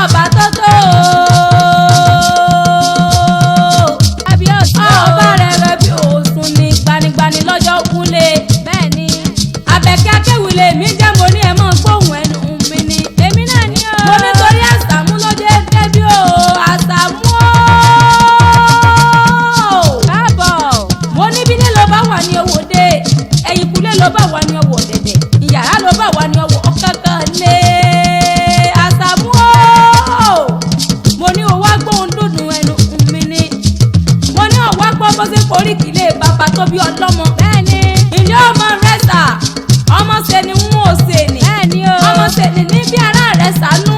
ọba tó tó ọba rẹ̀ bí òsùn ní gbanigbani lọ́jọ́ kúnlé. Bẹ́ẹ̀ni Àbẹ̀kẹ́ Akéwìlé mi jẹ́ mo ní ẹ mọ́ gbóhùn ẹnu mi ni. Èmi náà ní o. Mo ní torí Àsàmú ló dé débi o. Àsàmú o. Káàbọ̀. Mo ní bí ló bá wà ní owó dé. Ẹ̀yìnkùlé ló bá wà ní owó dẹ̀dẹ̀. Ìyàrá ló bá wà ní owó ọ̀kankan lé. Àsàmú o. Mo ní o wá gbóhùn dùdùn ẹnu mi ni. Mo ní o wá gbọ́ bó ṣe forí kìlé bàbá tó bí ọlọ́mọ. Bẹ́ẹ̀ni. Ìlú ọmọ rẹ̀ sà. Ọmọ ṣe ni ń wò ṣe ni. Bẹ́ẹ̀ni o. Ọmọ ṣe ni ní bí ara rẹ̀ sànú.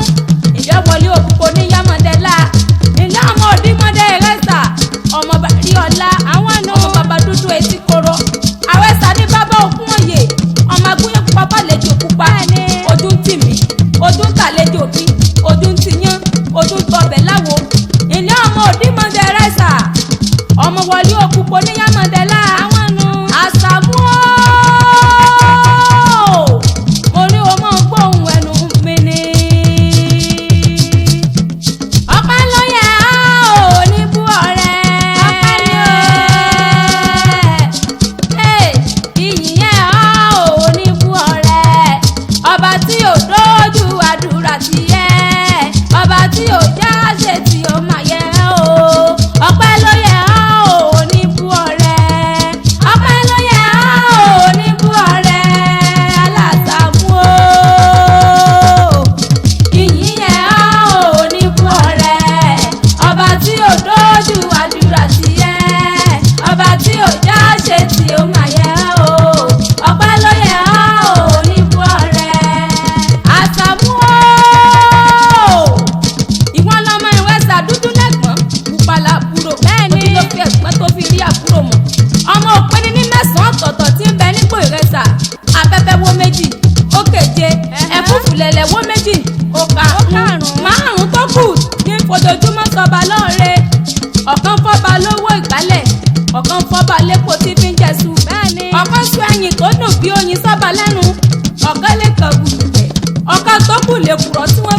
Ìjọ wọlé òkúkọ ní Yámọ̀dẹ́lá. Ìlú ọmọ òdìmọ̀dé rẹ̀ sà. Ọmọ bàrí ọlá. Àwọn àna ọmọ bàbá dúdú etí koro. Àwẹ̀ sà ní bàbá òkun òye. Ọmọ agúnyẹ́ pupa bá lẹ́jọ́ pupa. Bẹ́ẹ̀ni. Ojú ń tì mí. Ojú ń tàlejò bí. Ojú ń ti yán. Ojú ń tọbẹ̀ láwo. Ìlú ọmọ òdìmọ̀dé rẹ̀ sà. Ọmọ wọlé òkúkọ ní Yámọ̀dẹ́lá. Àwọn àna Àsàmú o. Mo ní o mọ̀ gbóhùn ẹnu mi ni. Ọpẹ́ ló yẹ ò ní bú ọ̀rẹ́. Ọpẹ́ ni o. Ìyìn yẹn ò ní bú ọ̀rẹ́. Ọba tí ò dójú àdúrà ti yẹ. Ọba tí ò já ṣe tí ó máa yẹ o. Ọpẹ́ ló yẹ ò ní bú ọ̀rẹ́. Ọpẹ́ ló yẹ ò ní bú ọ̀rẹ́. Alásàmú o. Ìyìn yẹn ò ní bú ọ̀rẹ́. Ọba tí ò dójú àdúrà ti yẹ. Ọba tí ò já ṣe tí ó máa yẹ o. Ọpẹ́ ló yẹ ò ní bú ọ̀rẹ́. Àsàmú o. Ìwọ́n lọ́mọ ìwẹ́sà dúdú lẹ́gbọ̀n pupa làbúrò. Bẹ́ẹ̀ni. Òbí ló fi ẹ̀gbọ́n tó fi rí àbúrò mọ̀. Ọmọ òpin ní mẹ́sàn-án ọ̀tọ̀ọ̀tọ̀ tí ń bẹ nípò ìrẹsà. Afẹ́fẹ́ wo méjì ó keje. Ẹ̀fúùfù lẹ̀lẹ̀ wo méjì ó karùn-ún. Márùn-ún tó kù ní fojoojúmọ́ sọba lọ́ọ̀rẹ́. Ọ̀kan fọ́ba lówó ìgbálẹ̀. Ọ̀kan fọ́ba lépo tí fi ń jẹ̀sù. Bẹ́ẹ̀ni. Ọ̀kan sún ẹyin tó dùn bí oyin sọ́ba lẹ́nu. Ọ̀kan lè kàn gùdùgbẹ̀. Ọ̀kan tó kù lè kùrọ̀ tí wọ́n